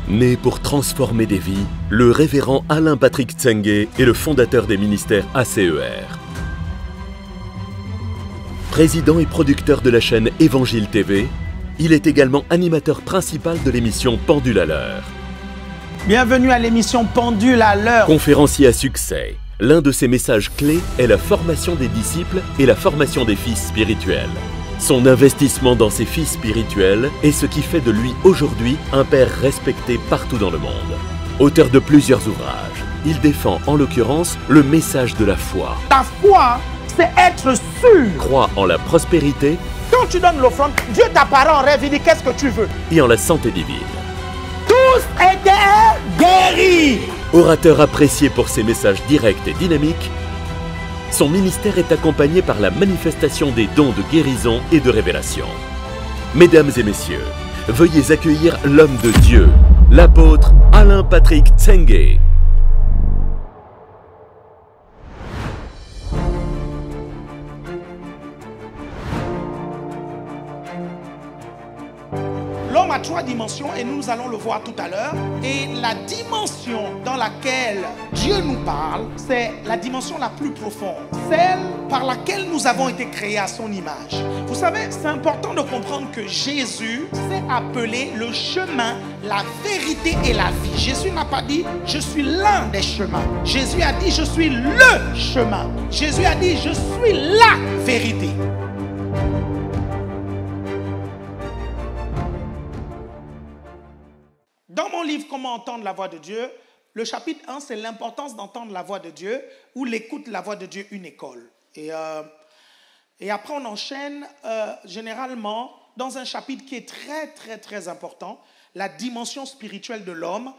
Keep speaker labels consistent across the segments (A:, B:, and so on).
A: Né pour transformer des vies, le révérend Alain Patrick Tsengue est le fondateur des ministères ACER. Président et producteur de la chaîne Évangile TV, il est également animateur principal de l'émission Pendule à l'heure.
B: Bienvenue à l'émission Pendule à l'heure.
A: Conférencier à succès, l'un de ses messages clés est la formation des disciples et la formation des fils spirituels. Son investissement dans ses fils spirituels est ce qui fait de lui aujourd'hui un père respecté partout dans le monde. Auteur de plusieurs ouvrages, il défend en l'occurrence le message de la foi.
B: La foi, c'est être sûr.
A: Croit en la prospérité.
B: Quand tu donnes l'offrande, Dieu t'apparaît en rêve et dit qu'est-ce que tu veux.
A: Et en la santé divine.
B: Tous étaient guéris.
A: Orateur apprécié pour ses messages directs et dynamiques, son ministère est accompagné par la manifestation des dons de guérison et de révélation. Mesdames et messieurs, veuillez accueillir l'homme de Dieu, l'apôtre Alain Patrick Tsengue.
B: L'homme a trois dimensions et nous allons le voir tout à l'heure. Et la dimension dans laquelle Dieu nous parle, c'est la dimension la plus profonde. Celle par laquelle nous avons été créés à son image. Vous savez, c'est important de comprendre que Jésus s'est appelé le chemin, la vérité et la vie. Jésus n'a pas dit « je suis l'un des chemins ». Jésus a dit « je suis le chemin ». Jésus a dit « je suis la vérité ». Dans mon livre « Comment entendre la voix de Dieu », le chapitre 1, c'est l'importance d'entendre la voix de Dieu ou l'écoute de la voix de Dieu, une école. Et après, on enchaîne généralement dans un chapitre qui est très important, la dimension spirituelle de l'homme.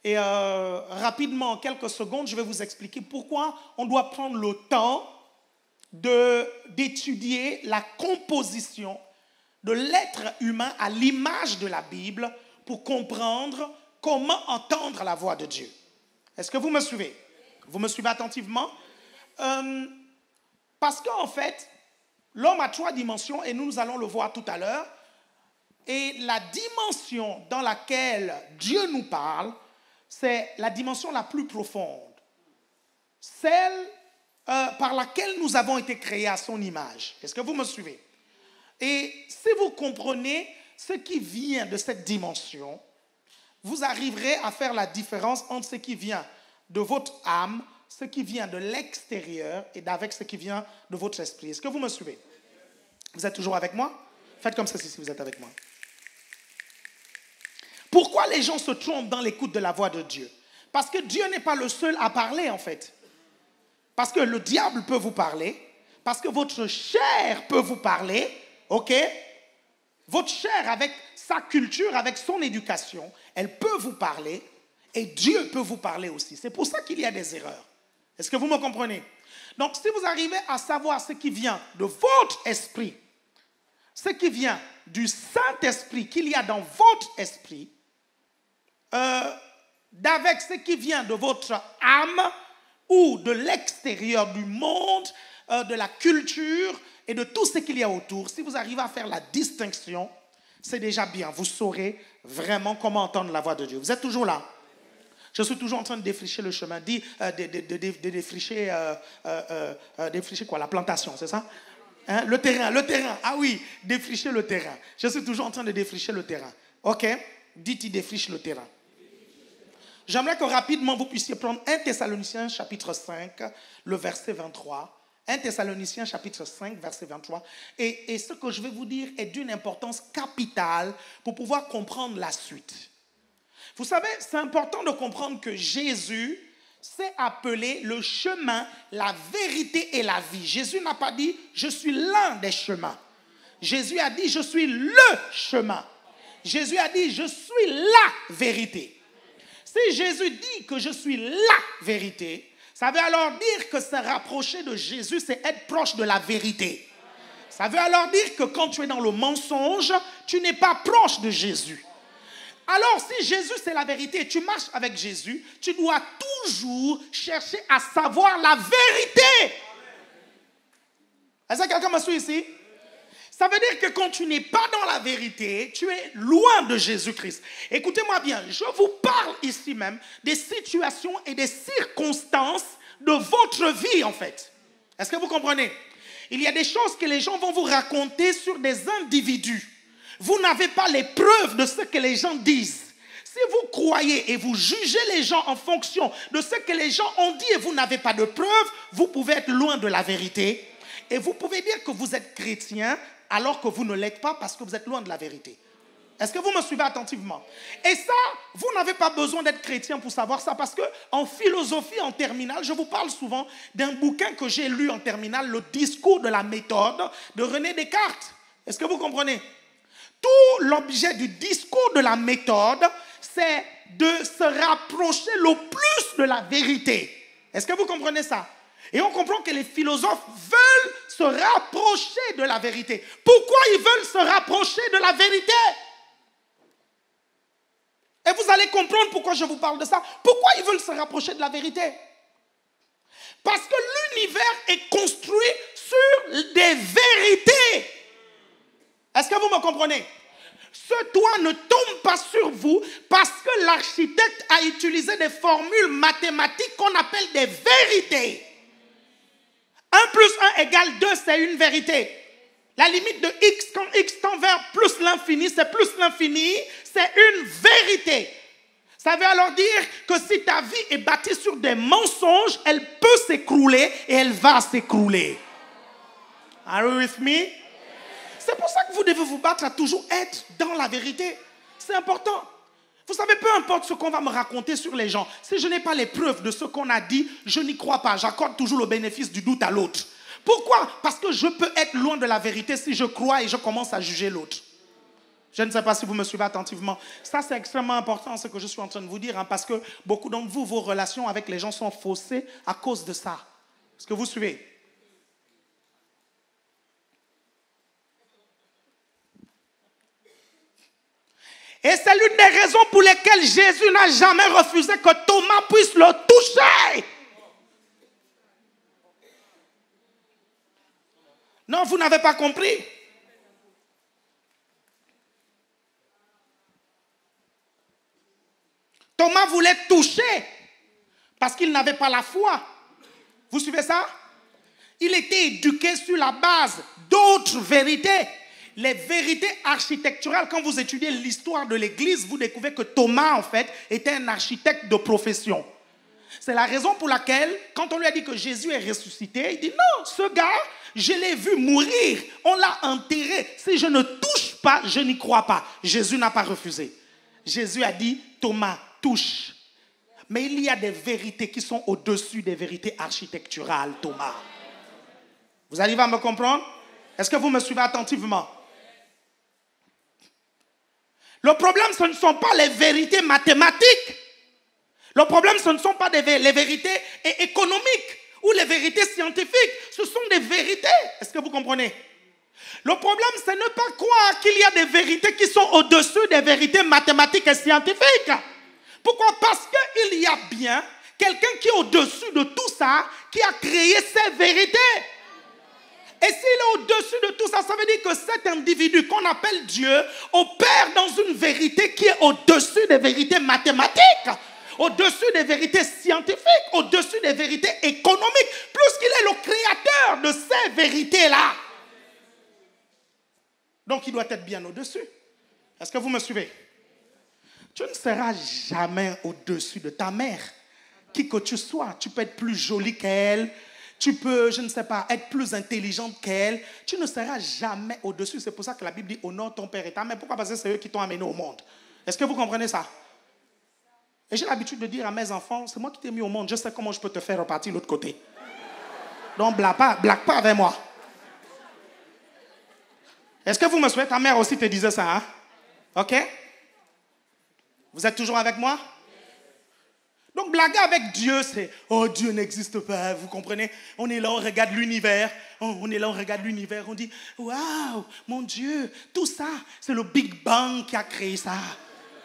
B: Et rapidement, en quelques secondes, je vais vous expliquer pourquoi on doit prendre le temps d'étudier la composition de l'être humain à l'image de la Bible pour comprendre comment entendre la voix de Dieu. Est-ce que vous me suivez? Vous me suivez attentivement? Parce qu'en fait, l'homme a trois dimensions et nous allons le voir tout à l'heure. Et la dimension dans laquelle Dieu nous parle, c'est la dimension la plus profonde. Celle par laquelle nous avons été créés à son image. Est-ce que vous me suivez? Et si vous comprenez ce qui vient de cette dimension, vous arriverez à faire la différence entre ce qui vient de votre âme, ce qui vient de l'extérieur et avec ce qui vient de votre esprit. Est-ce que vous me suivez? Vous êtes toujours avec moi? Faites comme ça si vous êtes avec moi. Pourquoi les gens se trompent dans l'écoute de la voix de Dieu? Parce que Dieu n'est pas le seul à parler en fait. Parce que le diable peut vous parler, parce que votre chair peut vous parler, ok? Votre chair, avec sa culture, avec son éducation, elle peut vous parler et Dieu peut vous parler aussi. C'est pour ça qu'il y a des erreurs. Est-ce que vous me comprenez? Donc, si vous arrivez à savoir ce qui vient de votre esprit, ce qui vient du Saint-Esprit qu'il y a dans votre esprit, d'avec ce qui vient de votre âme ou de l'extérieur du monde, de la culture, et de tout ce qu'il y a autour, si vous arrivez à faire la distinction, c'est déjà bien. Vous saurez vraiment comment entendre la voix de Dieu. Vous êtes toujours là? Je suis toujours en train de défricher le chemin. Défricher quoi? La plantation, c'est ça? Hein? Le terrain. Ah oui, défricher le terrain. Je suis toujours en train de défricher le terrain. Ok? Dites, il défriche le terrain. J'aimerais que rapidement vous puissiez prendre 1 Thessaloniciens chapitre 5, le verset 23. 1 Thessaloniciens chapitre 5, verset 23. Et ce que je vais vous dire est d'une importance capitale pour pouvoir comprendre la suite. Vous savez, c'est important de comprendre que Jésus s'est appelé le chemin, la vérité et la vie. Jésus n'a pas dit « je suis l'un des chemins ». Jésus a dit « je suis le chemin ». Jésus a dit « je suis la vérité ». Si Jésus dit que je suis la vérité, ça veut alors dire que se rapprocher de Jésus, c'est être proche de la vérité. Ça veut alors dire que quand tu es dans le mensonge, tu n'es pas proche de Jésus. Alors, si Jésus c'est la vérité et tu marches avec Jésus, tu dois toujours chercher à savoir la vérité. Est-ce que quelqu'un me suit ici? Ça veut dire que quand tu n'es pas dans la vérité, tu es loin de Jésus-Christ. Écoutez-moi bien, je vous parle ici même des situations et des circonstances de votre vie en fait. Est-ce que vous comprenez? Il y a des choses que les gens vont vous raconter sur des individus. Vous n'avez pas les preuves de ce que les gens disent. Si vous croyez et vous jugez les gens en fonction de ce que les gens ont dit et vous n'avez pas de preuves, vous pouvez être loin de la vérité. Et vous pouvez dire que vous êtes chrétien alors que vous ne l'êtes pas parce que vous êtes loin de la vérité. Est-ce que vous me suivez attentivement? Et ça, vous n'avez pas besoin d'être chrétien pour savoir ça parce qu'en philosophie, en terminale, je vous parle souvent d'un bouquin que j'ai lu en terminale, Le discours de la méthode de René Descartes. Est-ce que vous comprenez? Tout l'objet du discours de la méthode, c'est de se rapprocher le plus de la vérité. Est-ce que vous comprenez ça? Et on comprend que les philosophes veulent se rapprocher de la vérité. Pourquoi ils veulent se rapprocher de la vérité? Et vous allez comprendre pourquoi je vous parle de ça. Pourquoi ils veulent se rapprocher de la vérité? Parce que l'univers est construit sur des vérités. Est-ce que vous me comprenez? Ce toit ne tombe pas sur vous parce que l'architecte a utilisé des formules mathématiques qu'on appelle des vérités. 1 plus 1 égale 2, c'est une vérité. La limite de x, quand x tend vers plus l'infini, c'est plus l'infini, c'est une vérité. Ça veut alors dire que si ta vie est bâtie sur des mensonges, elle peut s'écrouler et elle va s'écrouler. Are you with me? C'est pour ça que vous devez vous battre à toujours être dans la vérité. C'est important. Vous savez, peu importe ce qu'on va me raconter sur les gens, si je n'ai pas les preuves de ce qu'on a dit, je n'y crois pas. J'accorde toujours le bénéfice du doute à l'autre. Pourquoi? Parce que je peux être loin de la vérité si je crois et je commence à juger l'autre. Je ne sais pas si vous me suivez attentivement. Ça, c'est extrêmement important, ce que je suis en train de vous dire, parce que beaucoup d'entre vous, vos relations avec les gens sont faussées à cause de ça. Est-ce que vous suivez? Et c'est l'une des raisons pour lesquelles Jésus n'a jamais refusé que Thomas puisse le toucher. Non, vous n'avez pas compris. Thomas voulait toucher parce qu'il n'avait pas la foi. Vous suivez ça? Il était éduqué sur la base d'autres vérités. Les vérités architecturales, quand vous étudiez l'histoire de l'Église, vous découvrez que Thomas, en fait, était un architecte de profession. C'est la raison pour laquelle, quand on lui a dit que Jésus est ressuscité, il dit non, ce gars, je l'ai vu mourir, on l'a enterré. Si je ne touche pas, je n'y crois pas. Jésus n'a pas refusé. Jésus a dit, Thomas, touche. Mais il y a des vérités qui sont au-dessus des vérités architecturales, Thomas. Vous arrivez à me comprendre? Est-ce que vous me suivez attentivement? Le problème, ce ne sont pas les vérités mathématiques. Le problème, ce ne sont pas les vérités économiques ou les vérités scientifiques. Ce sont des vérités. Est-ce que vous comprenez? Le problème, c'est ne pas croire qu'il y a des vérités qui sont au-dessus des vérités mathématiques et scientifiques. Pourquoi? Parce qu'il y a bien quelqu'un qui est au-dessus de tout ça, qui a créé ces vérités. Et s'il est au-dessus de tout ça, ça veut dire que cet individu qu'on appelle Dieu opère dans une vérité qui est au-dessus des vérités mathématiques, au-dessus des vérités scientifiques, au-dessus des vérités économiques, plus qu'il est le créateur de ces vérités-là. Donc il doit être bien au-dessus. Est-ce que vous me suivez? Tu ne seras jamais au-dessus de ta mère. Qui que tu sois, tu peux être plus jolie qu'elle. Tu peux, je ne sais pas, être plus intelligente qu'elle. Tu ne seras jamais au-dessus. C'est pour ça que la Bible dit honore ton père et ta mère. Pourquoi? Parce que c'est eux qui t'ont amené au monde. Est-ce que vous comprenez ça? Et j'ai l'habitude de dire à mes enfants, c'est moi qui t'ai mis au monde. Je sais comment je peux te faire repartir de l'autre côté. Donc, blague pas avec moi. Est-ce que vous me souhaitez? Ta mère aussi te disait ça, hein? OK? Vous êtes toujours avec moi? Donc, blaguer avec Dieu, c'est « Oh, Dieu n'existe pas », vous comprenez? On est là, on regarde l'univers. On est là, on regarde l'univers. On dit « Waouh, mon Dieu, tout ça, c'est le Big Bang qui a créé ça. »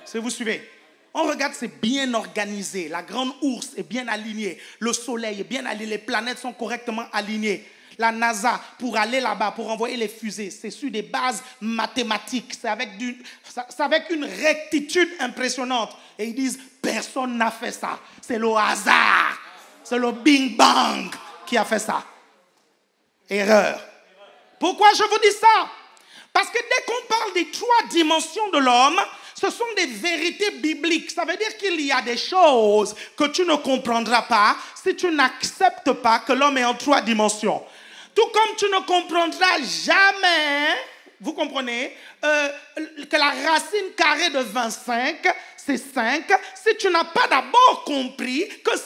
B: Si vous suivez? On regarde, c'est bien organisé. La grande ours est bien alignée. Le soleil est bien aligné. Les planètes sont correctement alignées. la NASA pour aller là-bas, pour envoyer les fusées, c'est sur des bases mathématiques. C'est avec une rectitude impressionnante. Et ils disent, personne n'a fait ça. C'est le hasard. C'est le Big Bang qui a fait ça. Erreur. Pourquoi je vous dis ça? Parce que dès qu'on parle des 3 dimensions de l'homme, ce sont des vérités bibliques. Ça veut dire qu'il y a des choses que tu ne comprendras pas si tu n'acceptes pas que l'homme est en 3 dimensions. Tout comme tu ne comprendras jamais, vous comprenez, que la racine carrée de 25, c'est 5, si tu n'as pas d'abord compris que 5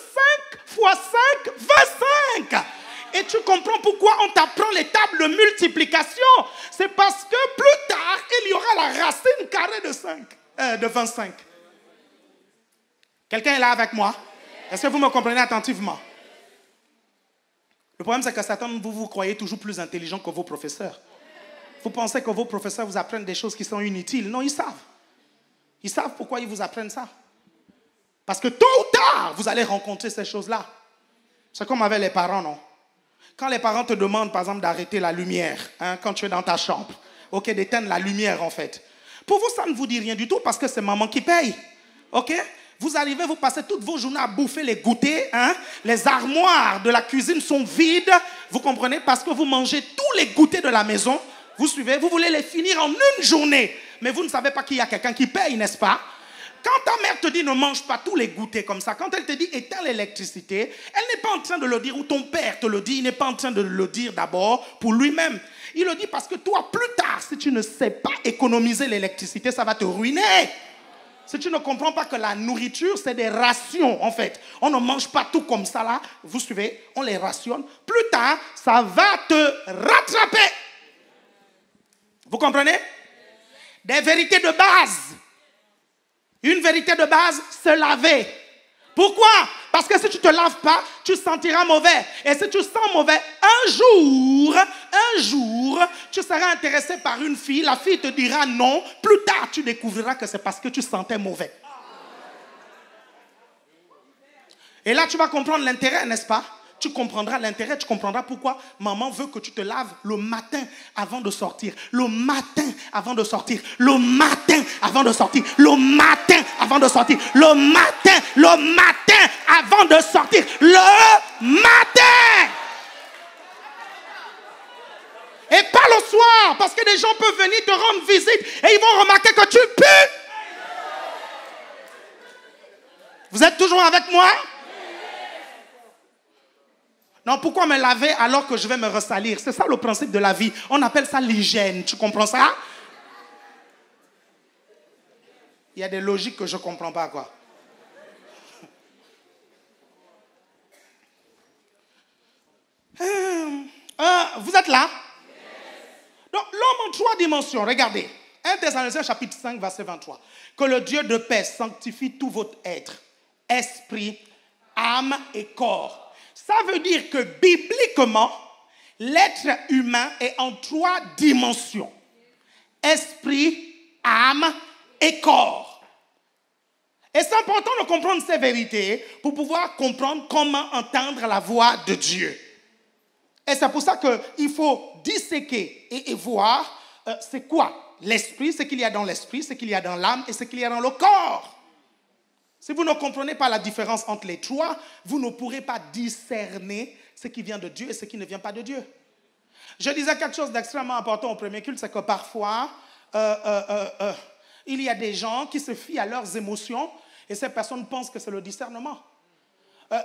B: fois 5, 25. Et tu comprends pourquoi on t'apprend les tables de multiplication. C'est parce que plus tard, il y aura la racine carrée de 25. Quelqu'un est là avec moi? Est-ce que vous me comprenez attentivement? Le problème, c'est que certains de vous croyez toujours plus intelligent que vos professeurs. Vous pensez que vos professeurs vous apprennent des choses qui sont inutiles. Non, ils savent. Ils savent pourquoi ils vous apprennent ça. Parce que tôt ou tard, vous allez rencontrer ces choses-là. C'est comme avec les parents, non? Quand les parents te demandent, par exemple, d'arrêter la lumière, quand tu es dans ta chambre, ok, d'éteindre la lumière, en fait. Pour vous, ça ne vous dit rien du tout parce que c'est maman qui paye. Ok? Vous arrivez, vous passez toutes vos journées à bouffer les goûters. Les armoires de la cuisine sont vides. Vous comprenez? Parce que vous mangez tous les goûters de la maison. Vous suivez? Vous voulez les finir en une journée. Mais vous ne savez pas qu'il y a quelqu'un qui paye, n'est-ce pas? Quand ta mère te dit ne mange pas tous les goûters comme ça, quand elle te dit éteins l'électricité, elle n'est pas en train de le dire, ou ton père te le dit, il n'est pas en train de le dire d'abord pour lui-même. Il le dit parce que toi, plus tard, si tu ne sais pas économiser l'électricité, ça va te ruiner. Si tu ne comprends pas que la nourriture, c'est des rations, en fait. On ne mange pas tout comme ça, là. Vous suivez? On les rationne. Plus tard, ça va te rattraper. Vous comprenez? Des vérités de base. Une vérité de base, se laver. Pourquoi? Parce que si tu ne te laves pas, tu sentiras mauvais. Et si tu sens mauvais, un jour, tu seras intéressé par une fille, la fille te dira non. Plus tard, tu découvriras que c'est parce que tu sentais mauvais. Et là, tu vas comprendre l'intérêt, n'est-ce pas? Tu comprendras l'intérêt, tu comprendras pourquoi maman veut que tu te laves le matin avant de sortir. Le matin avant de sortir. Le matin avant de sortir. Le matin avant de sortir. Le matin avant de sortir. Le matin. Et pas le soir, parce que des gens peuvent venir te rendre visite et ils vont remarquer que tu pues. Vous êtes toujours avec moi? Non, pourquoi me laver alors que je vais me ressalir? C'est ça le principe de la vie. On appelle ça l'hygiène. Tu comprends ça? Il y a des logiques que je ne comprends pas, quoi. Vous êtes là? Donc, l'homme en 3 dimensions. Regardez. 1 Thessaloniciens chapitre 5, verset 23. Que le Dieu de paix sanctifie tout votre être, esprit, âme et corps. Ça veut dire que bibliquement, l'être humain est en 3 dimensions. Esprit, âme et corps. Et c'est important de comprendre ces vérités pour pouvoir comprendre comment entendre la voix de Dieu. Et c'est pour ça qu'il faut disséquer et voir c'est quoi l'esprit, ce qu'il y a dans l'esprit, ce qu'il y a dans l'âme et ce qu'il y a dans le corps. Si vous ne comprenez pas la différence entre les 3, vous ne pourrez pas discerner ce qui vient de Dieu et ce qui ne vient pas de Dieu. Je disais quelque chose d'extrêmement important au premier culte, c'est que parfois, il y a des gens qui se fient à leurs émotions et ces personnes pensent que c'est le discernement.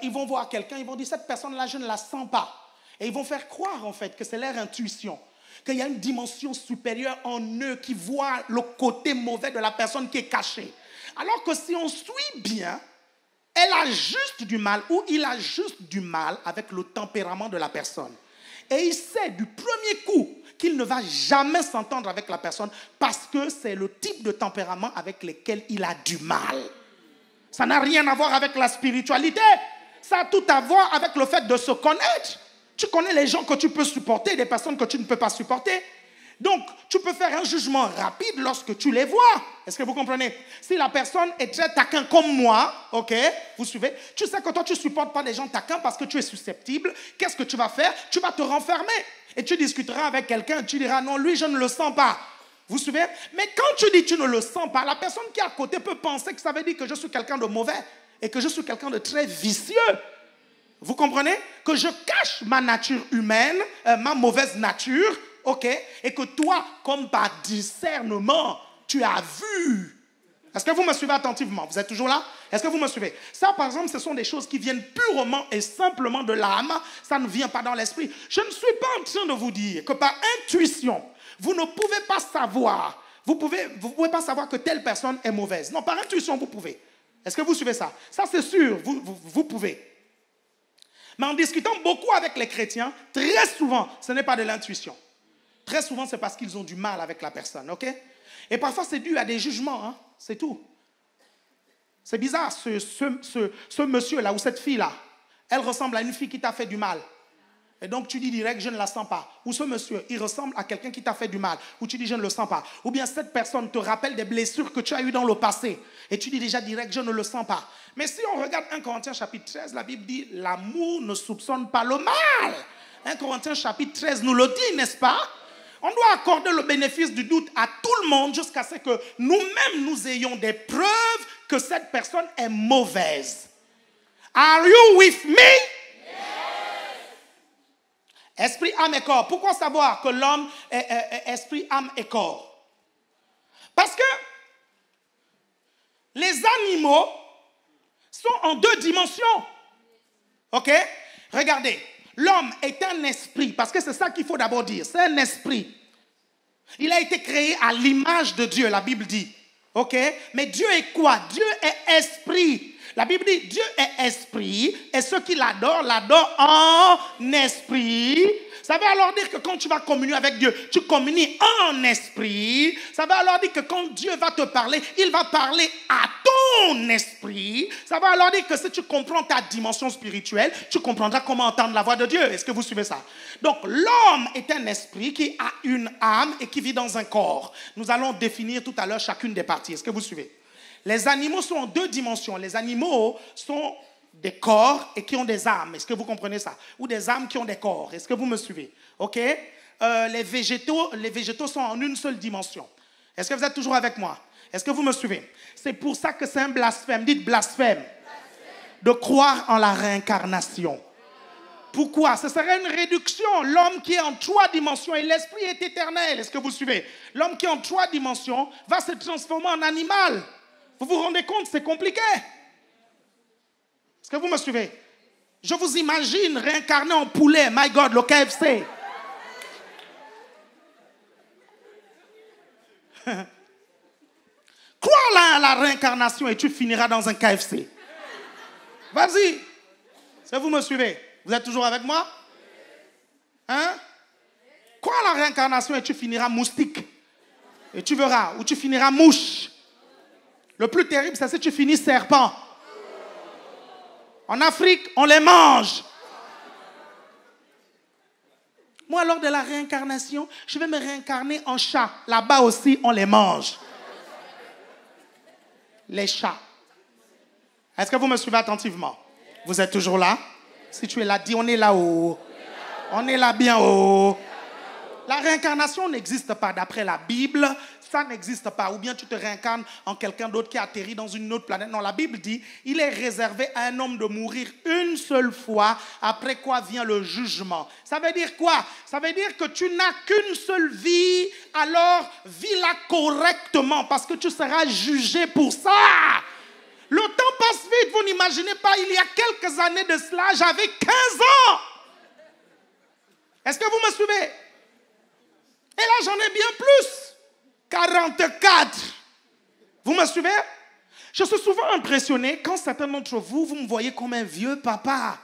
B: Ils vont voir quelqu'un, ils vont dire, cette personne-là, je ne la sens pas. Et ils vont faire croire, en fait, que c'est leur intuition, qu'il y a une dimension supérieure en eux qui voit le côté mauvais de la personne qui est cachée. Alors que si on suit bien, elle a juste du mal ou il a juste du mal avec le tempérament de la personne. Et il sait du premier coup qu'il ne va jamais s'entendre avec la personne parce que c'est le type de tempérament avec lequel il a du mal. Ça n'a rien à voir avec la spiritualité. Ça a tout à voir avec le fait de se connaître. Tu connais les gens que tu peux supporter, des personnes que tu ne peux pas supporter. Donc, tu peux faire un jugement rapide lorsque tu les vois. Est-ce que vous comprenez? Si la personne est très taquin comme moi, ok, vous suivez? Tu sais que toi, tu ne supportes pas les gens taquins parce que tu es susceptible. Qu'est-ce que tu vas faire? Tu vas te renfermer. Et tu discuteras avec quelqu'un, tu diras, non, lui, je ne le sens pas. Vous suivez? Mais quand tu dis tu ne le sens pas, la personne qui est à côté peut penser que ça veut dire que je suis quelqu'un de mauvais et que je suis quelqu'un de très vicieux. Vous comprenez? Que je cache ma nature humaine, ma mauvaise nature, ok? Et que toi, comme par discernement, tu as vu. Est-ce que vous me suivez attentivement? Vous êtes toujours là? Est-ce que vous me suivez? Ça, par exemple, ce sont des choses qui viennent purement et simplement de l'âme. Ça ne vient pas dans l'esprit. Je ne suis pas en train de vous dire que par intuition, vous ne pouvez pas savoir. Vous pouvez pas savoir que telle personne est mauvaise. Non, par intuition, vous pouvez. Est-ce que vous suivez ça? Ça, c'est sûr, vous pouvez. Mais en discutant beaucoup avec les chrétiens, très souvent, ce n'est pas de l'intuition. Très souvent, c'est parce qu'ils ont du mal avec la personne, ok? Et parfois, c'est dû à des jugements, hein? C'est tout. C'est bizarre, ce monsieur-là ou cette fille-là, elle ressemble à une fille qui t'a fait du mal. Et donc, tu dis direct, je ne la sens pas. Ou ce monsieur, il ressemble à quelqu'un qui t'a fait du mal. Ou tu dis, je ne le sens pas. Ou bien cette personne te rappelle des blessures que tu as eues dans le passé. Et tu dis déjà direct, je ne le sens pas. Mais si on regarde 1 Corinthiens chapitre 13, la Bible dit, l'amour ne soupçonne pas le mal. 1 Corinthiens chapitre 13 nous le dit, n'est-ce pas? On doit accorder le bénéfice du doute à tout le monde jusqu'à ce que nous-mêmes nous ayons des preuves que cette personne est mauvaise. Are you with me? Esprit, âme et corps. Pourquoi savoir que l'homme est esprit, âme et corps? Parce que les animaux sont en deux dimensions. Ok? Regardez. L'homme est un esprit. Parce que c'est ça qu'il faut d'abord dire. C'est un esprit. Il a été créé à l'image de Dieu, la Bible dit. Ok? Mais Dieu est quoi? Dieu est esprit. La Bible dit, Dieu est esprit, et ceux qui l'adorent en esprit. Ça veut alors dire que quand tu vas communier avec Dieu, tu communies en esprit. Ça veut alors dire que quand Dieu va te parler, il va parler à ton esprit. Ça veut alors dire que si tu comprends ta dimension spirituelle, tu comprendras comment entendre la voix de Dieu. Est-ce que vous suivez ça? Donc l'homme est un esprit qui a une âme et qui vit dans un corps. Nous allons définir tout à l'heure chacune des parties. Est-ce que vous suivez? Les animaux sont en deux dimensions. Les animaux sont des corps et qui ont des âmes. Est-ce que vous comprenez ça? Ou des âmes qui ont des corps. Est-ce que vous me suivez? Ok? Les végétaux sont en une seule dimension. Est-ce que vous êtes toujours avec moi? Est-ce que vous me suivez? C'est pour ça que c'est un blasphème. Dites blasphème. De croire en la réincarnation. Pourquoi? Ce serait une réduction. L'homme qui est en trois dimensions et l'esprit est éternel. Est-ce que vous suivez? L'homme qui est en trois dimensions va se transformer en animal. Vous vous rendez compte, c'est compliqué. Est-ce que vous me suivez? Je vous imagine réincarné en poulet, my God, le KFC. Crois la réincarnation et tu finiras dans un KFC. Vas-y. Est-ce que vous me suivez? Vous êtes toujours avec moi? Hein? Crois la réincarnation et tu finiras moustique. Et tu verras, ou tu finiras mouche. Le plus terrible, c'est si tu finis serpent. En Afrique, on les mange. Moi, lors de la réincarnation, je vais me réincarner en chat. Là-bas aussi, on les mange. Les chats. Est-ce que vous me suivez attentivement? Vous êtes toujours là? Si tu es là, dis on est là-haut. On est là bien haut. La réincarnation n'existe pas d'après la Bible. Ça n'existe pas. Ou bien tu te réincarnes en quelqu'un d'autre qui a atterri dans une autre planète. Non, la Bible dit, il est réservé à un homme de mourir une seule fois, après quoi vient le jugement. Ça veut dire quoi? Ça veut dire que tu n'as qu'une seule vie, alors vis-la correctement, parce que tu seras jugé pour ça. Le temps passe vite, vous n'imaginez pas, il y a quelques années de cela, j'avais 15 ans. Est-ce que vous me suivez? Et là, j'en ai bien plus. 44. Vous me suivez? Je suis souvent impressionné quand certains d'entre vous, vous me voyez comme un vieux papa.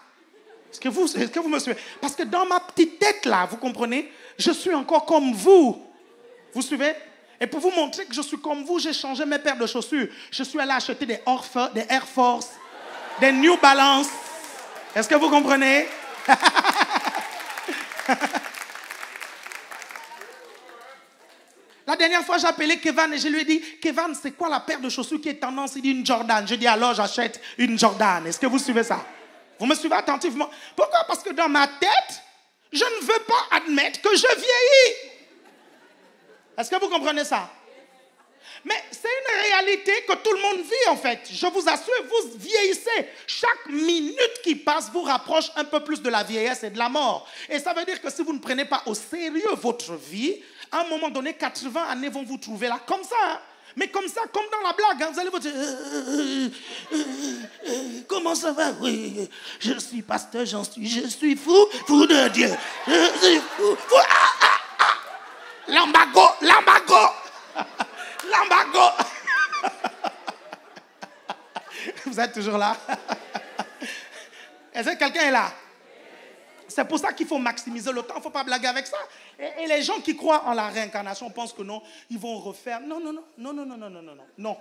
B: Est-ce que vous me suivez? Parce que dans ma petite tête là, vous comprenez, je suis encore comme vous. Vous suivez? Et pour vous montrer que je suis comme vous, j'ai changé mes paires de chaussures. Je suis allé acheter des Air Force, des New Balance. Est-ce que vous comprenez? La dernière fois, j'ai appelé Kevin et je lui ai dit, Kevin, c'est quoi la paire de chaussures qui est tendance? Il dit une Jordan. Je dis, alors j'achète une Jordan. Est-ce que vous suivez ça? Vous me suivez attentivement? Pourquoi? Parce que dans ma tête, je ne veux pas admettre que je vieillis. Est-ce que vous comprenez ça? Mais c'est une réalité que tout le monde vit en fait. Je vous assure, vous vieillissez. Chaque minute qui passe vous rapproche un peu plus de la vieillesse et de la mort. Et ça veut dire que si vous ne prenez pas au sérieux votre vie, à un moment donné, 80 années vont vous trouver là comme ça. Hein? Mais comme ça, comme dans la blague, hein, vous allez vous dire comment ça va? Oui, je suis pasteur, je suis fou de Dieu. Je suis fou. L'embargo. Vous êtes toujours là? Est-ce que quelqu'un est là? C'est pour ça qu'il faut maximiser le temps. Il ne faut pas blaguer avec ça. Et les gens qui croient en la réincarnation pensent que non, ils vont refaire. Non.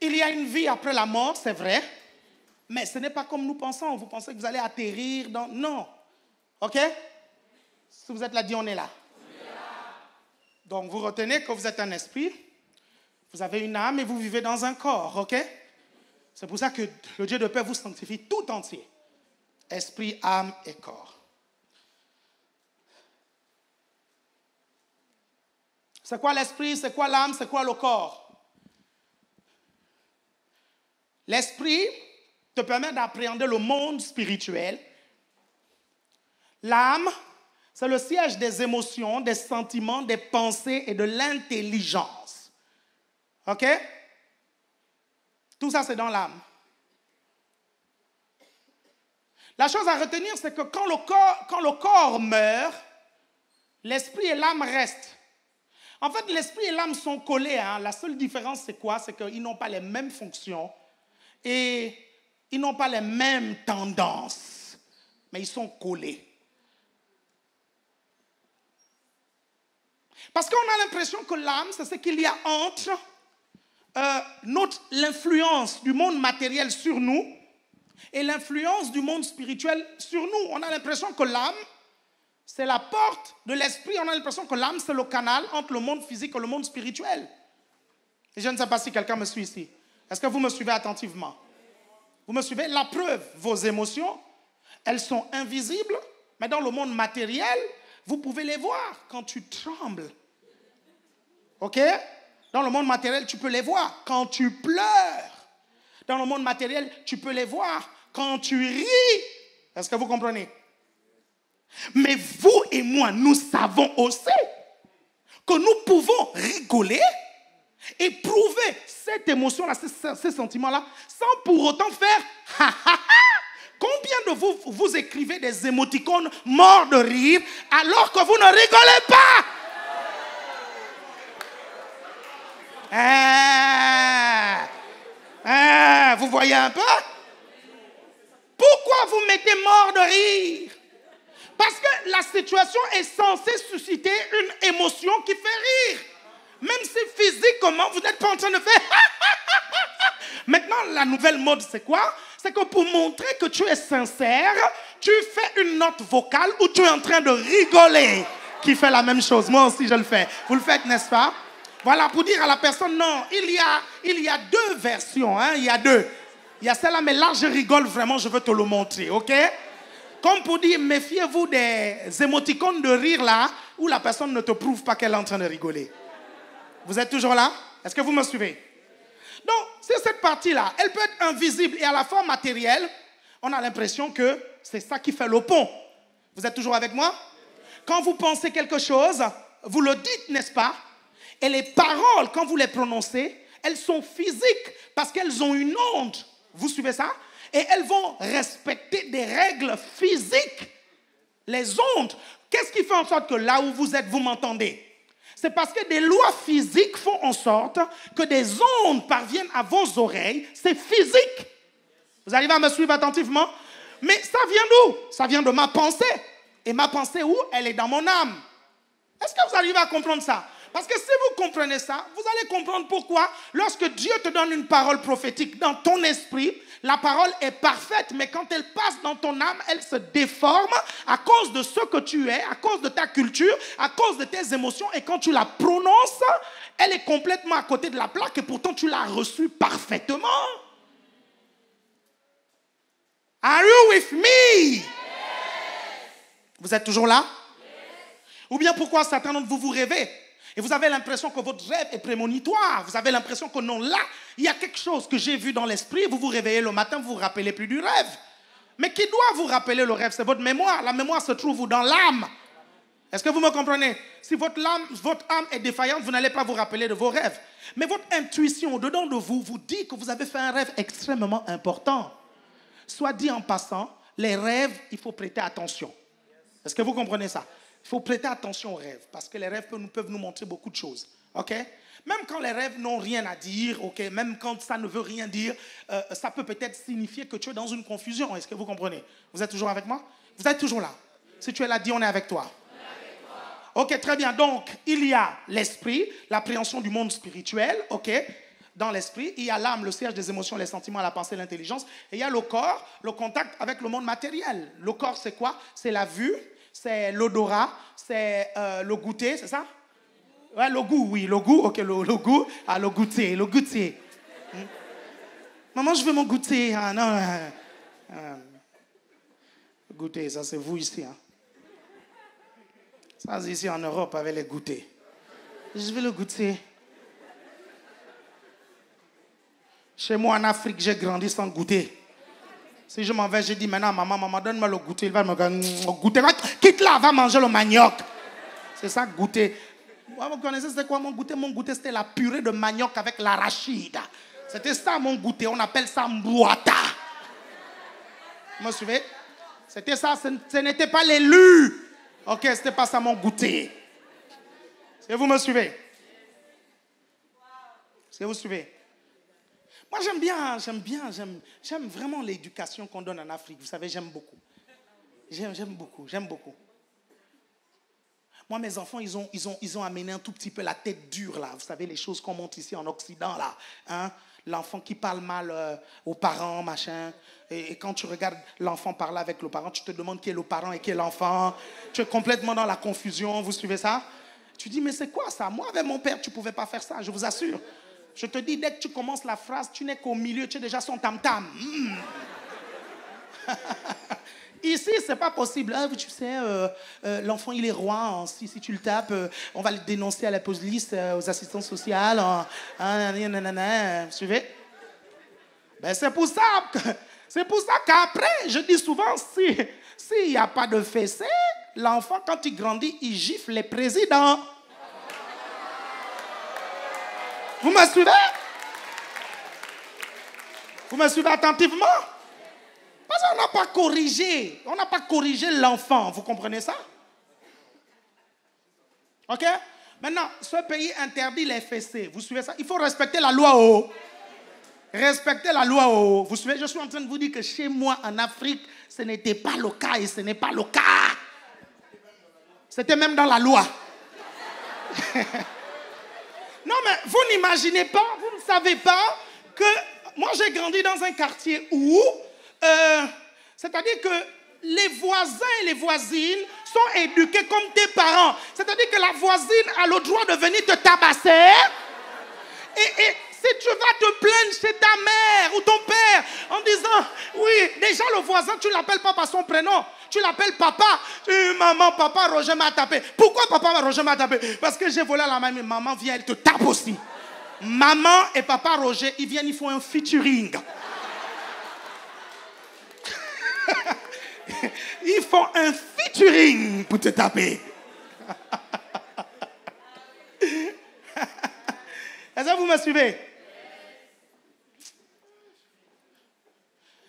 B: Il y a une vie après la mort, c'est vrai. Mais ce n'est pas comme nous pensons. Vous pensez que vous allez atterrir dans... Non. OK? Si vous êtes là, dis on est là. Donc, vous retenez que vous êtes un esprit, vous avez une âme et vous vivez dans un corps, ok? C'est pour ça que le Dieu de paix vous sanctifie tout entier. Esprit, âme et corps. C'est quoi l'esprit? C'est quoi l'âme? C'est quoi le corps? L'esprit te permet d'appréhender le monde spirituel. L'âme, c'est le siège des émotions, des sentiments, des pensées et de l'intelligence. OK? Tout ça, c'est dans l'âme. La chose à retenir, c'est que quand le corps meurt, l'esprit et l'âme restent. En fait, l'esprit et l'âme sont collés. Hein. La seule différence, c'est quoi? C'est qu'ils n'ont pas les mêmes fonctions et ils n'ont pas les mêmes tendances, mais ils sont collés. Parce qu'on a l'impression que l'âme, c'est ce qu'il y a entre l'influence du monde matériel sur nous et l'influence du monde spirituel sur nous. On a l'impression que l'âme, c'est la porte de l'esprit. On a l'impression que l'âme, c'est le canal entre le monde physique et le monde spirituel. Et je ne sais pas si quelqu'un me suit ici. Est-ce que vous me suivez attentivement? Vous me suivez? La preuve, vos émotions, elles sont invisibles, mais dans le monde matériel, vous pouvez les voir quand tu trembles. OK? Dans le monde matériel, tu peux les voir quand tu pleures. Dans le monde matériel, tu peux les voir quand tu ris. Est-ce que vous comprenez? Mais vous et moi, nous savons aussi que nous pouvons rigoler, éprouver cette émotion-là, ces sentiments-là, sans pour autant faire ha ha ha. Combien de vous écrivez des émoticônes morts de rire alors que vous ne rigolez pas? Vous voyez un peu? Pourquoi vous mettez mort de rire? Parce que la situation est censée susciter une émotion qui fait rire. Même si physiquement, vous n'êtes pas en train de faire... Maintenant, la nouvelle mode, c'est quoi? C'est que pour montrer que tu es sincère, tu fais une note vocale où tu es en train de rigoler, qui fait la même chose. Moi aussi, je le fais. Vous le faites, n'est-ce pas? Voilà, pour dire à la personne, non, il y a deux versions, hein, il y a deux. Il y a celle-là, mais là, je rigole vraiment, je veux te le montrer, ok? Comme pour dire, méfiez-vous des émoticônes de rire là, où la personne ne te prouve pas qu'elle est en train de rigoler. Vous êtes toujours là? Est-ce que vous me suivez? Donc, c'est cette partie-là. Elle peut être invisible et à la fois matérielle. On a l'impression que c'est ça qui fait le pont. Vous êtes toujours avec moi? Quand vous pensez quelque chose, vous le dites, n'est-ce pas? Et les paroles, quand vous les prononcez, elles sont physiques parce qu'elles ont une onde. Vous suivez ça? Et elles vont respecter des règles physiques. Les ondes. Qu'est-ce qui fait en sorte que là où vous êtes, vous m'entendez? C'est parce que des lois physiques font en sorte que des ondes parviennent à vos oreilles. C'est physique. Vous arrivez à me suivre attentivement? Mais ça vient d'où? Ça vient de ma pensée. Et ma pensée où? Elle est dans mon âme. Est-ce que vous arrivez à comprendre ça? Parce que si vous comprenez ça, vous allez comprendre pourquoi, lorsque Dieu te donne une parole prophétique dans ton esprit, la parole est parfaite, mais quand elle passe dans ton âme, elle se déforme à cause de ce que tu es, à cause de ta culture, à cause de tes émotions. Et quand tu la prononces, elle est complètement à côté de la plaque et pourtant tu l'as reçue parfaitement. Are you with me? Yes. Vous êtes toujours là? Yes. Ou bien pourquoi certains d'entre vous rêvez et vous avez l'impression que votre rêve est prémonitoire. Vous avez l'impression que non, là, il y a quelque chose que j'ai vu dans l'esprit. Vous vous réveillez le matin, vous ne vous rappelez plus du rêve. Mais qui doit vous rappeler le rêve? C'est votre mémoire. La mémoire se trouve dans l'âme. Est-ce que vous me comprenez? Si votre âme est défaillante, vous n'allez pas vous rappeler de vos rêves. Mais votre intuition au-dedans de vous vous dit que vous avez fait un rêve extrêmement important. Soit dit en passant, les rêves, il faut prêter attention. Est-ce que vous comprenez ça? Il faut prêter attention aux rêves, parce que les rêves peuvent nous montrer beaucoup de choses. Okay? Même quand les rêves n'ont rien à dire, okay? Même quand ça ne veut rien dire, ça peut peut-être signifier que tu es dans une confusion. Est-ce que vous comprenez? Vous êtes toujours avec moi? Vous êtes toujours là? Si tu es là, dis on est avec toi. Ok, très bien. Donc, il y a l'esprit, l'appréhension du monde spirituel, ok? Dans l'esprit, il y a l'âme, le siège des émotions, les sentiments, la pensée, l'intelligence. Et il y a le corps, le contact avec le monde matériel. Le corps, c'est quoi? C'est la vue, c'est l'odorat, c'est le goûter, c'est ça? Ouais, le goût, oui, le goût, ok, le goût. Ah, le goûter, le goûter. Maman, je veux mon goûter. Ah, non. Le goûter, ça c'est vous ici. Hein. Ça c'est ici en Europe avec les goûters. Je veux le goûter. Chez moi en Afrique, j'ai grandi sans goûter. Si je m'en vais, je dis maintenant, maman, donne-moi le goûter. Il va me dire, goûter. Quitte là, va manger le manioc. C'est ça, goûter. Vous connaissez c'était quoi mon goûter? Mon goûter, c'était la purée de manioc avec l'arachide. C'était ça mon goûter. On appelle ça mbouata. Vous me suivez? C'était ça, ce n'était pas l'élu. Ok, c'était pas ça mon goûter. Est-ce que vous me suivez? Est-ce que vous suivez? Moi, j'aime vraiment l'éducation qu'on donne en Afrique. Vous savez, j'aime beaucoup. J'aime beaucoup. Moi, mes enfants, ils ont amené un tout petit peu la tête dure, là. Vous savez, les choses qu'on montre ici en Occident, là. Hein? L'enfant qui parle mal aux parents, machin. Et quand tu regardes l'enfant parler avec le parent, tu te demandes qui est le parent et qui est l'enfant. Tu es complètement dans la confusion. Vous suivez ça? Tu dis, mais c'est quoi ça? Moi, avec mon père, tu ne pouvais pas faire ça, je vous assure. Je te dis, dès que tu commences la phrase, tu n'es qu'au milieu, tu es déjà son tam-tam. Ici, ce n'est pas possible. Ah, tu sais, l'enfant, il est roi. Hein. Si tu le tapes, on va le dénoncer à la police, aux assistants sociaux. Vous suivez? Ben, c'est pour ça qu'après, je dis souvent, s'il n'y a pas de fessée, l'enfant, quand il grandit, il gifle les présidents. Vous me suivez? Vous me suivez attentivement? Parce qu'on n'a pas corrigé l'enfant, vous comprenez ça? Ok? Maintenant, ce pays interdit les fessées, vous suivez ça? Il faut respecter la loi, oh. Respecter la loi, oh. Vous suivez? Je suis en train de vous dire que chez moi, en Afrique, ce n'était pas le cas et ce n'est pas le cas. C'était même dans la loi. Non, mais vous n'imaginez pas, vous ne savez pas que moi, j'ai grandi dans un quartier où, c'est-à-dire que les voisins et les voisines sont éduqués comme tes parents. C'est-à-dire que la voisine a le droit de venir te tabasser. Et si tu vas te plaindre chez ta mère ou ton père en disant, oui, déjà le voisin, tu ne l'appelles pas par son prénom. Tu l'appelles papa. Maman, papa, Roger m'a tapé. Pourquoi papa, Roger m'a tapé? Parce que j'ai volé à la maman. Maman vient, elle te tape aussi. Maman et papa Roger, ils viennent, ils font un featuring. Ils font un featuring pour te taper. Est-ce que vous me suivez?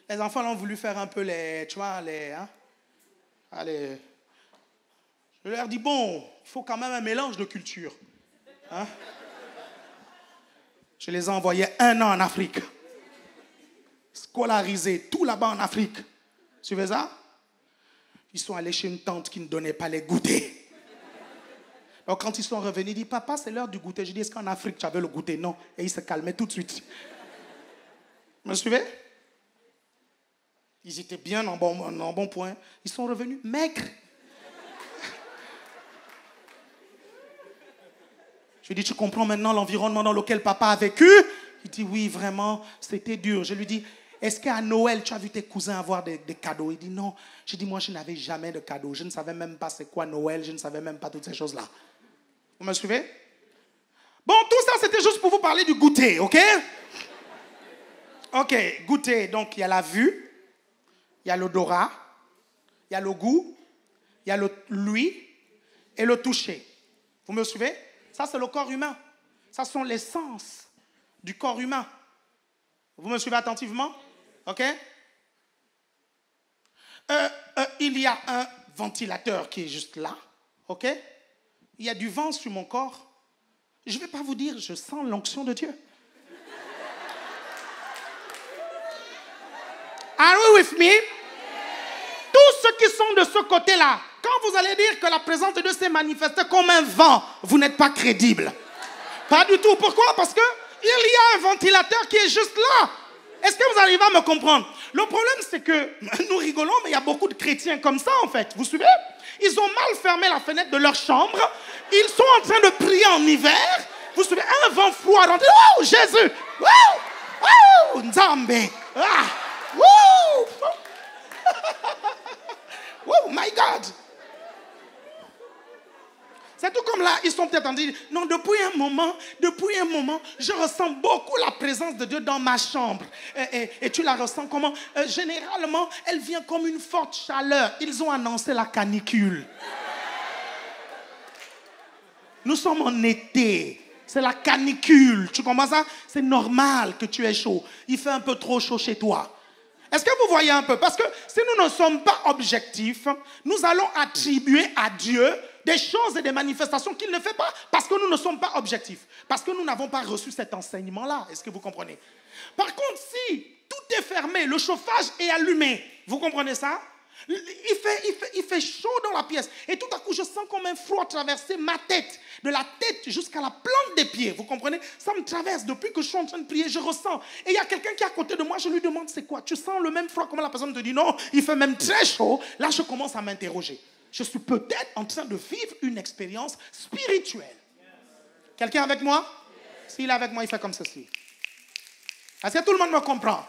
B: Les enfants ont voulu faire un peu les... Tu vois, les... Hein? Allez. Je leur dis, bon, il faut quand même un mélange de culture. Hein? Je les ai envoyés 1 an en Afrique. Scolarisés, tout là-bas en Afrique. Suivez ça? Ils sont allés chez une tante qui ne donnait pas les goûters. Alors quand ils sont revenus, ils disent, papa, c'est l'heure du goûter. Je dis, est-ce qu'en Afrique, tu avais le goûter? Non. Et ils se calmaient tout de suite. Vous me suivez? Ils étaient bien en bon point. Ils sont revenus maigres. Je lui dis, tu comprends maintenant l'environnement dans lequel papa a vécu? Il dit, oui, vraiment, c'était dur. Je lui dis, est-ce qu'à Noël, tu as vu tes cousins avoir des cadeaux? Il dit, non. Je dis, moi, je n'avais jamais de cadeaux. Je ne savais même pas c'est quoi Noël. Je ne savais même pas toutes ces choses-là. Vous me suivez? Bon, tout ça, c'était juste pour vous parler du goûter, ok? Ok, goûter. Donc, il y a la vue, il y a l'odorat, il y a le goût, il y a l'ouïe et le toucher. Vous me suivez? Ça, c'est le corps humain. Ça sont les sens du corps humain. Vous me suivez attentivement? Ok? Il y a un ventilateur qui est juste là. Ok? Il y a du vent sur mon corps. Je ne vais pas vous dire, je sens l'onction de Dieu. Are you with me? Tous ceux qui sont de ce côté-là, quand vous allez dire que la présence de Dieu s'est manifestée comme un vent, vous n'êtes pas crédible. Pas du tout. Pourquoi? Parce qu'il y a un ventilateur qui est juste là. Est-ce que vous arrivez à me comprendre? Le problème, c'est que nous rigolons, mais il y a beaucoup de chrétiens comme ça, en fait. Vous suivez? Ils ont mal fermé la fenêtre de leur chambre. Ils sont en train de prier en hiver. Vous suivez? Un vent froid. Oh, Jésus! Oh, Nzambe! Ah! Woo! Oh my God! C'est tout comme là, ils sont peut-être en train de dire, non, depuis un moment, je ressens beaucoup la présence de Dieu dans ma chambre. Et tu la ressens comment? Généralement, elle vient comme une forte chaleur. Ils ont annoncé la canicule. Nous sommes en été. C'est la canicule. Tu comprends ça? C'est normal que tu aies chaud. Il fait un peu trop chaud chez toi. Est-ce que vous voyez un peu? Parce que si nous ne sommes pas objectifs, nous allons attribuer à Dieu des choses et des manifestations qu'il ne fait pas parce que nous ne sommes pas objectifs. Parce que nous n'avons pas reçu cet enseignement-là. Est-ce que vous comprenez? Par contre, si tout est fermé, le chauffage est allumé, vous comprenez ça? Il fait chaud dans la pièce. Et tout à coup, je sens comme un froid traverser ma tête. De la tête jusqu'à la plante des pieds. Vous comprenez? Ça me traverse. Depuis que je suis en train de prier, je ressens. Et il y a quelqu'un qui est à côté de moi. Je lui demande, c'est quoi? Tu sens le même froid? Comme la personne te dit, non, il fait même très chaud. Là, je commence à m'interroger. Je suis peut-être en train de vivre une expérience spirituelle. Quelqu'un avec moi? S'il est avec moi, il fait comme ceci. Est-ce que tout le monde me comprend?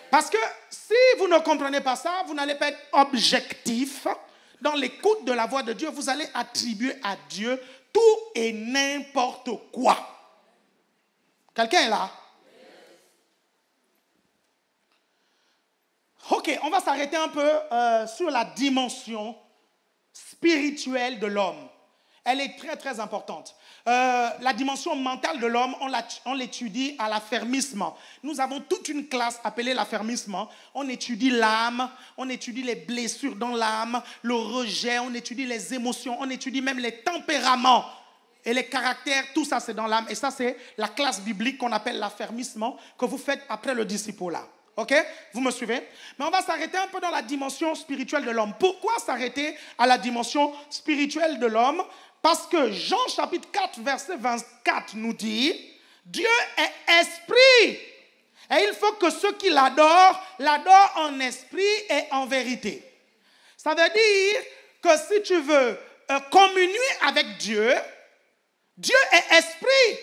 B: Parce que si vous ne comprenez pas ça, vous n'allez pas être objectif dans l'écoute de la voix de Dieu. Vous allez attribuer à Dieu tout et n'importe quoi. Quelqu'un est là? Ok, on va s'arrêter un peu sur la dimension spirituelle de l'homme. Elle est très, très importante. La dimension mentale de l'homme, on l'étudie à l'affermissement. Nous avons toute une classe appelée l'affermissement. On étudie l'âme, on étudie les blessures dans l'âme, le rejet, on étudie les émotions, on étudie même les tempéraments et les caractères. Tout ça, c'est dans l'âme. Et ça, c'est la classe biblique qu'on appelle l'affermissement que vous faites après le disciple-là. Ok? Vous me suivez? Mais on va s'arrêter un peu dans la dimension spirituelle de l'homme. Pourquoi s'arrêter à la dimension spirituelle de l'homme? Parce que Jean chapitre 4, verset 24 nous dit, Dieu est esprit. Et il faut que ceux qui l'adorent en esprit et en vérité. Ça veut dire que si tu veux communier avec Dieu, Dieu est esprit.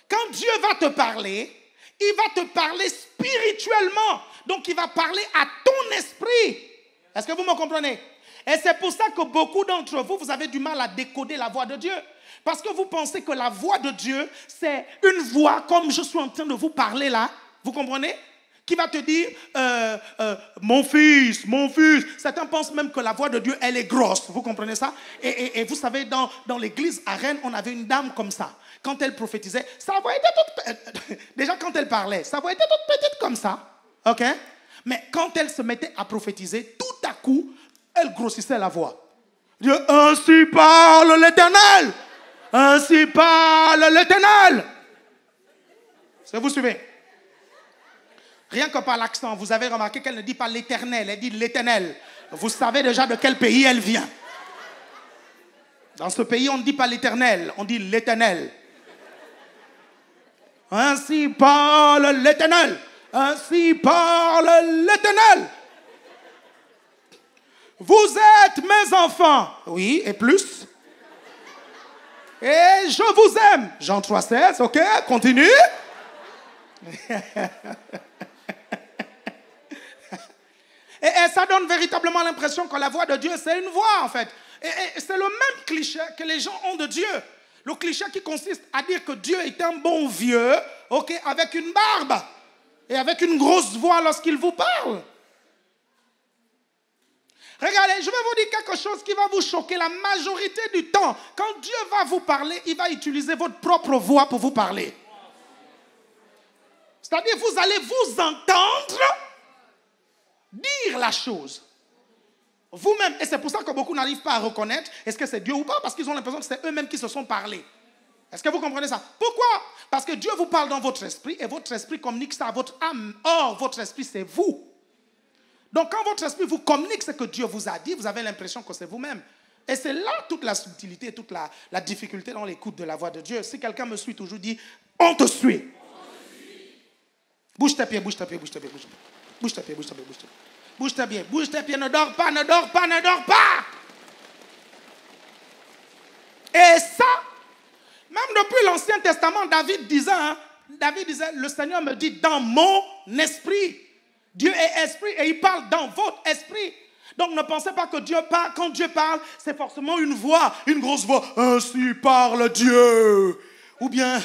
B: Quand Dieu va te parler, il va te parler spirituellement. Donc il va parler à ton esprit. Est-ce que vous me comprenez? Et c'est pour ça que beaucoup d'entre vous, vous avez du mal à décoder la voix de Dieu. Parce que vous pensez que la voix de Dieu, c'est une voix comme je suis en train de vous parler là. Vous comprenez? Qui va te dire, mon fils, mon fils. Certains pensent même que la voix de Dieu, elle est grosse. Vous comprenez ça? Et vous savez, dans l'église à Rennes, on avait une dame comme ça. Quand elle prophétisait, sa voix était toute... Déjà, quand elle parlait, sa voix était toute petite comme ça. OK? Mais quand elle se mettait à prophétiser, tout à coup, elle grossissait la voix. Dieu, ainsi parle l'Éternel. Ainsi parle l'Éternel. Est-ce que vous suivez? Rien que par l'accent, vous avez remarqué qu'elle ne dit pas l'Éternel, elle dit l'Éternel. Vous savez déjà de quel pays elle vient. Dans ce pays, on ne dit pas l'Éternel, on dit l'Éternel. Ainsi parle l'Éternel. Ainsi parle l'Éternel. Vous êtes mes enfants. Oui, et plus. Et je vous aime. Jean 3,16, ok, continue. Et ça donne véritablement l'impression que la voix de Dieu, c'est une voix en fait. Et c'est le même cliché que les gens ont de Dieu. Le cliché qui consiste à dire que Dieu est un bon vieux, ok, avec une barbe et avec une grosse voix lorsqu'il vous parle. Regardez, je vais vous dire quelque chose qui va vous choquer. La majorité du temps, quand Dieu va vous parler, il va utiliser votre propre voix pour vous parler. C'est-à-dire, vous allez vous entendre dire la chose. Vous-même, et c'est pour ça que beaucoup n'arrivent pas à reconnaître est-ce que c'est Dieu ou pas, parce qu'ils ont l'impression que c'est eux-mêmes qui se sont parlé. Est-ce que vous comprenez ça? Pourquoi? Parce que Dieu vous parle dans votre esprit et votre esprit communique ça à votre âme. Or, votre esprit, c'est vous. Donc, quand votre esprit vous communique ce que Dieu vous a dit, vous avez l'impression que c'est vous-même. Et c'est là toute la subtilité, toute la difficulté dans l'écoute de la voix de Dieu. Si quelqu'un me suit toujours, dit, on te suit. Bouge tes pieds, bouge tes pieds, bouge tes pieds, bouge tes pieds. Bouge tes pieds, bouge tes pieds, bouge tes pieds. Bouge tes pieds, bouge tes pieds, ne dors pas, ne dors pas, ne dors pas. Et ça, même depuis l'Ancien Testament, David disait, le Seigneur me dit dans mon esprit. Dieu est esprit et il parle dans votre esprit. Donc ne pensez pas que Dieu parle. Quand Dieu parle, c'est forcément une voix, une grosse voix. Ainsi parle Dieu. Ou bien...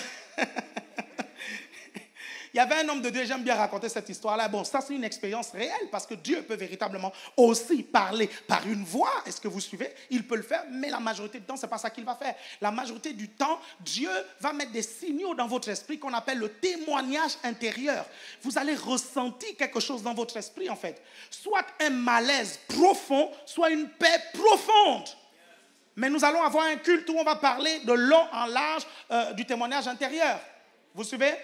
B: Il y avait un homme de Dieu, j'aime bien raconter cette histoire-là. Bon, ça c'est une expérience réelle parce que Dieu peut véritablement aussi parler par une voix. Est-ce que vous suivez? Il peut le faire, mais la majorité du temps, ce n'est pas ça qu'il va faire. La majorité du temps, Dieu va mettre des signaux dans votre esprit qu'on appelle le témoignage intérieur. Vous allez ressentir quelque chose dans votre esprit en fait. Soit un malaise profond, soit une paix profonde. Mais nous allons avoir un culte où on va parler de long en large du témoignage intérieur. Vous suivez?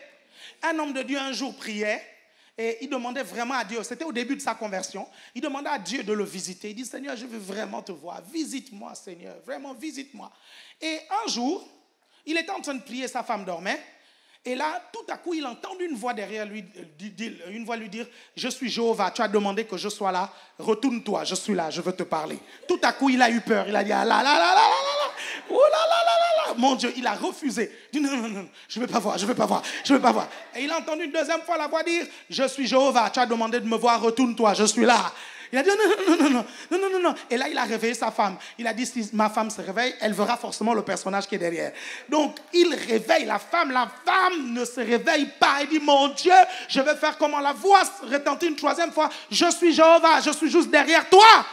B: Un homme de Dieu un jour priait et il demandait vraiment à Dieu, c'était au début de sa conversion, il demandait à Dieu de le visiter. Il dit, Seigneur, je veux vraiment te voir, visite-moi Seigneur, vraiment visite-moi. Et un jour, il était en train de prier, sa femme dormait, et là, tout à coup, il entend une voix derrière lui, une voix lui dire, je suis Jéhovah, tu as demandé que je sois là, retourne-toi, je suis là, je veux te parler. Tout à coup, il a eu peur, il a dit, ah là là là là là là, oh là là là là là, mon Dieu, il a refusé. Il dit, non, non, non, je ne veux pas voir, je ne veux pas voir, je ne veux pas voir. Et il a entendu une deuxième fois la voix dire, je suis Jéhovah, tu as demandé de me voir, retourne-toi, je suis là. Il a dit non, non, non, non, non, non, non, non. Et là, il a réveillé sa femme. Il a dit, si ma femme se réveille, elle verra forcément le personnage qui est derrière. Donc, il réveille la femme ne se réveille pas. Elle dit, mon Dieu, je vais faire comment? La voix retentit une troisième fois. Je suis Jéhovah, je suis juste derrière toi.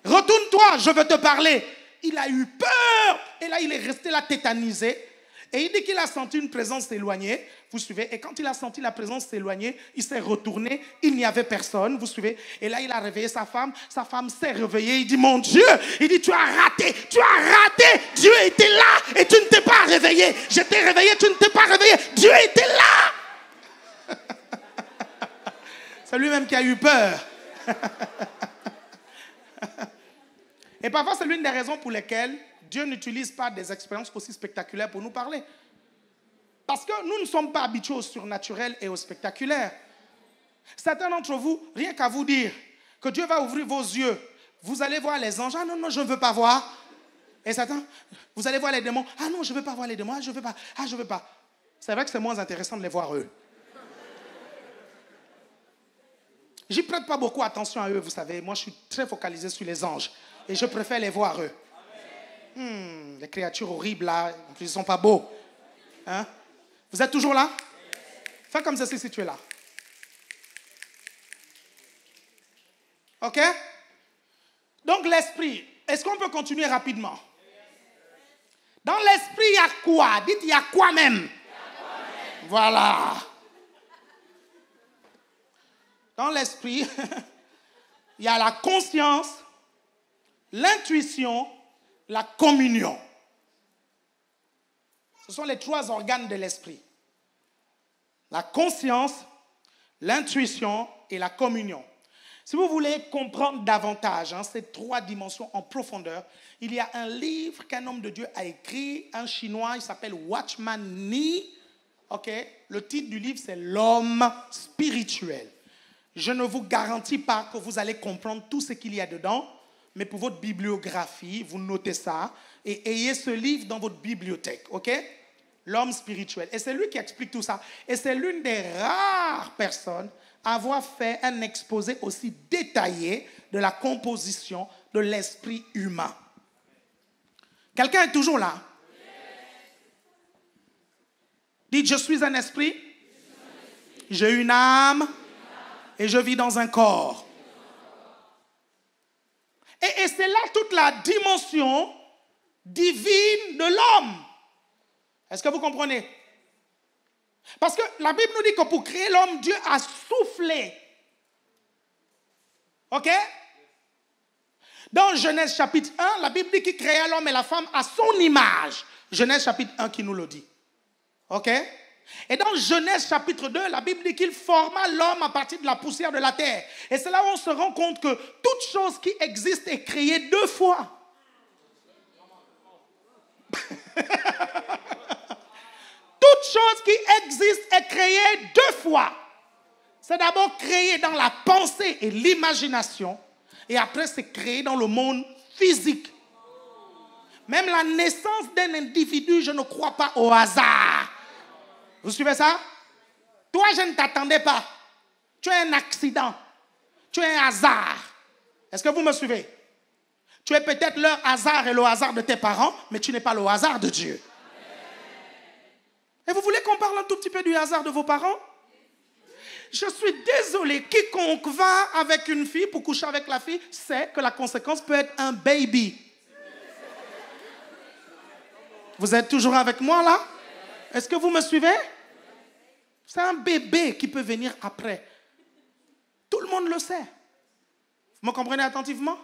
B: Retourne-toi, je veux te parler. Il a eu peur. Et là, il est resté là tétanisé. Et il dit qu'il a senti une présence s'éloigner, vous suivez, et quand il a senti la présence s'éloigner, il s'est retourné, il n'y avait personne, vous suivez, et là il a réveillé sa femme s'est réveillée, il dit, mon Dieu, il dit, tu as raté, Dieu était là, et tu ne t'es pas réveillé, je t'ai réveillé, tu ne t'es pas réveillé, Dieu était là. C'est lui-même qui a eu peur. Et parfois c'est l'une des raisons pour lesquelles Dieu n'utilise pas des expériences aussi spectaculaires pour nous parler. Parce que nous ne sommes pas habitués au surnaturel et au spectaculaire. Certains d'entre vous, rien qu'à vous dire que Dieu va ouvrir vos yeux, vous allez voir les anges. Ah non, non, je ne veux pas voir. Et certains, vous allez voir les démons. Ah non, je ne veux pas voir les démons. Ah, je ne veux pas. Ah, je ne veux pas. C'est vrai que c'est moins intéressant de les voir eux. J'y prête pas beaucoup attention à eux, vous savez. Moi, je suis très focalisé sur les anges. Et je préfère les voir eux. Les créatures horribles là, en plus ils ne sont pas beaux. Hein? Vous êtes toujours là? Fais comme ceci si tu es là. Ok? Donc l'esprit, est-ce qu'on peut continuer rapidement? Dans l'esprit, il y a quoi? Dites, il y a quoi même? Voilà. Dans l'esprit, il y a la conscience, l'intuition, la communion. Ce sont les trois organes de l'esprit. La conscience, l'intuition et la communion. Si vous voulez comprendre davantage ces 3 dimensions en profondeur, il y a un livre qu'un homme de Dieu a écrit, un Chinois, il s'appelle Watchman Nee. Le titre du livre, c'est L'homme spirituel. Je ne vous garantis pas que vous allez comprendre tout ce qu'il y a dedans, mais pour votre bibliographie, vous notez ça et ayez ce livre dans votre bibliothèque, L'homme spirituel. Et c'est lui qui explique tout ça. Et c'est l'une des rares personnes à avoir fait un exposé aussi détaillé de la composition de l'esprit humain. Quelqu'un est toujours là? Dites, je suis un esprit, j'ai une âme et je vis dans un corps. Et c'est là toute la dimension divine de l'homme. Est-ce que vous comprenez? Parce que la Bible nous dit que pour créer l'homme, Dieu a soufflé. Dans Genèse chapitre 1, la Bible dit qu'il créa l'homme et la femme à son image. Genèse chapitre 1 qui nous le dit. Et dans Genèse chapitre 2, la Bible dit qu'il forma l'homme à partir de la poussière de la terre. Et c'est là où on se rend compte que toute chose qui existe est créée 2 fois. Toute chose qui existe est créée 2 fois. C'est d'abord créé dans la pensée et l'imagination. Et après, c'est créé dans le monde physique. Même la naissance d'un individu, je ne crois pas au hasard. Vous suivez ça? Toi, je ne t'attendais pas. Tu es un accident. Tu es un hasard. Est-ce que vous me suivez? Tu es peut-être leur hasard et le hasard de tes parents, mais tu n'es pas le hasard de Dieu. Et vous voulez qu'on parle un tout petit peu du hasard de vos parents? Je suis désolé, quiconque va avec une fille pour coucher avec la fille sait que la conséquence peut être un baby. Vous êtes toujours avec moi là? Est-ce que vous me suivez? C'est un bébé qui peut venir après. Tout le monde le sait. Vous me comprenez attentivement?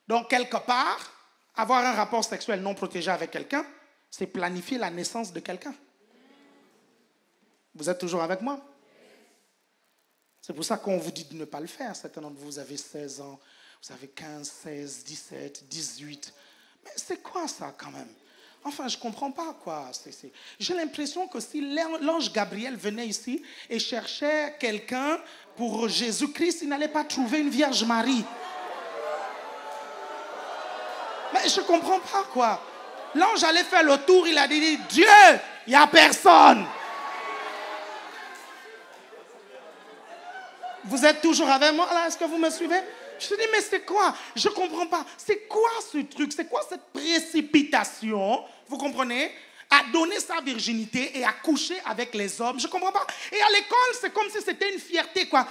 B: Donc, quelque part, avoir un rapport sexuel non protégé avec quelqu'un, c'est planifier la naissance de quelqu'un. Vous êtes toujours avec moi? C'est pour ça qu'on vous dit de ne pas le faire. Certains d'entre vous avez 16 ans, vous avez 15, 16, 17, 18. Mais c'est quoi ça quand même? Enfin, je ne comprends pas quoi. J'ai l'impression que si l'ange Gabriel venait ici et cherchait quelqu'un pour Jésus-Christ, il n'allait pas trouver une Vierge Marie. Mais je ne comprends pas quoi. L'ange allait faire le tour, il a dit, Dieu, il n'y a personne. Vous êtes toujours avec moi là? Est-ce que vous me suivez? Je me dis, mais c'est quoi? Je ne comprends pas. C'est quoi ce truc? C'est quoi cette précipitation? Vous comprenez? À donner sa virginité et à coucher avec les hommes. Je ne comprends pas. Et à l'école, c'est comme si c'était une fierté, quoi.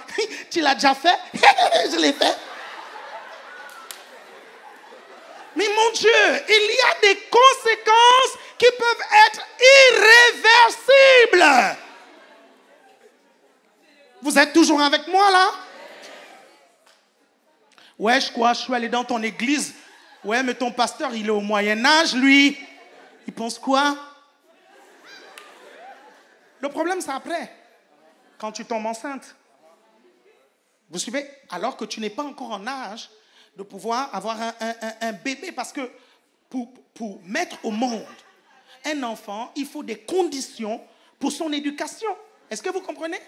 B: Tu l'as déjà fait? Je l'ai fait. Mais mon Dieu, il y a des conséquences qui peuvent être irréversibles. Vous êtes toujours avec moi là? Ouais, je suis allé dans ton église. Ouais, mais ton pasteur, il est au Moyen-Âge, lui. Il pense quoi? Le problème, c'est après. Quand tu tombes enceinte. Vous suivez? Alors que tu n'es pas encore en âge de pouvoir avoir un bébé. Parce que pour mettre au monde un enfant, il faut des conditions pour son éducation. Est-ce que vous comprenez?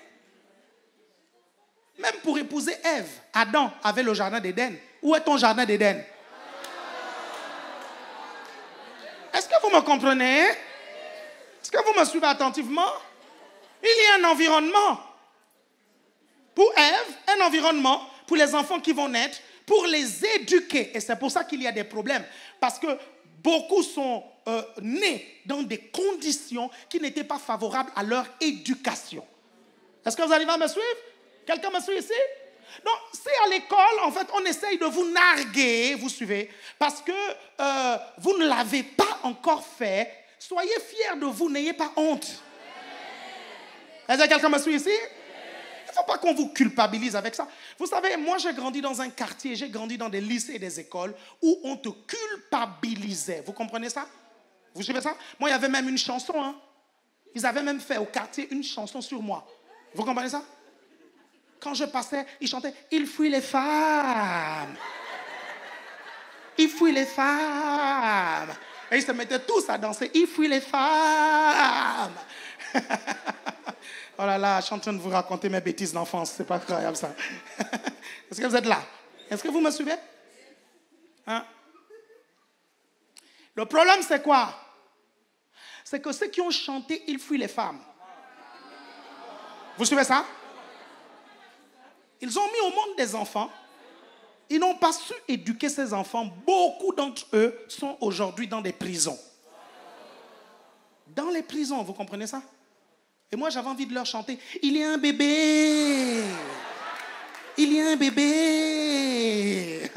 B: Même pour épouser Ève, Adam avait le jardin d'Éden. Où est ton jardin d'Éden? Est-ce que vous me comprenez? Est-ce que vous me suivez attentivement? Il y a un environnement. Pour Ève, un environnement pour les enfants qui vont naître, pour les éduquer. Et c'est pour ça qu'il y a des problèmes. Parce que beaucoup sont nés dans des conditions qui n'étaient pas favorables à leur éducation. Est-ce que vous arrivez à me suivre? Quelqu'un me suit ici? Donc, si à l'école, en fait, on essaye de vous narguer, vous suivez, parce que vous ne l'avez pas encore fait, soyez fiers de vous, n'ayez pas honte. Est-ce que quelqu'un me suit ici? Il ne faut pas qu'on vous culpabilise avec ça. Vous savez, moi, j'ai grandi dans un quartier, j'ai grandi dans des lycées et des écoles où on te culpabilisait. Vous comprenez ça? Vous suivez ça? Moi, il y avait même une chanson, hein? Ils avaient même fait au quartier une chanson sur moi. Vous comprenez ça? Quand je passais, ils chantaient « Il fuit les femmes ». Il fuit les femmes. Et ils se mettaient tous à danser. Il fuit les femmes. Oh là là, je suis en train de vous raconter mes bêtises d'enfance. C'est pas incroyable ça. Est-ce que vous êtes là? Est-ce que vous me suivez? Hein? Le problème, c'est quoi? C'est que ceux qui ont chanté Il fuit les femmes. Vous suivez ça? Ils ont mis au monde des enfants. Ils n'ont pas su éduquer ces enfants. Beaucoup d'entre eux sont aujourd'hui dans des prisons. Dans les prisons, vous comprenez ça? Et moi, j'avais envie de leur chanter « Il y a un bébé! Il y a un bébé! »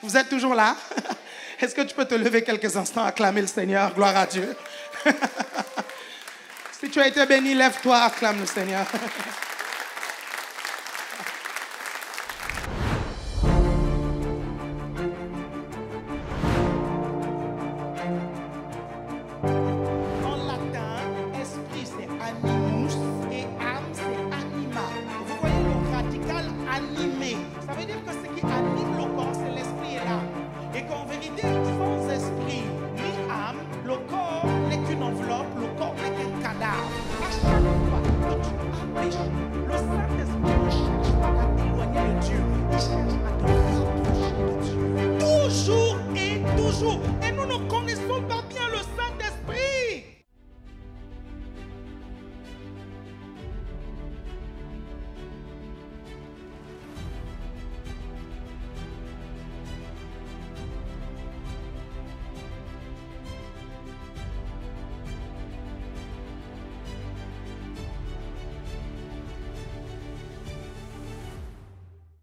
B: Vous êtes toujours là? Est-ce que tu peux te lever quelques instants, acclamer le Seigneur? Gloire à Dieu. Si tu as été béni, lève-toi, acclame le Seigneur. Et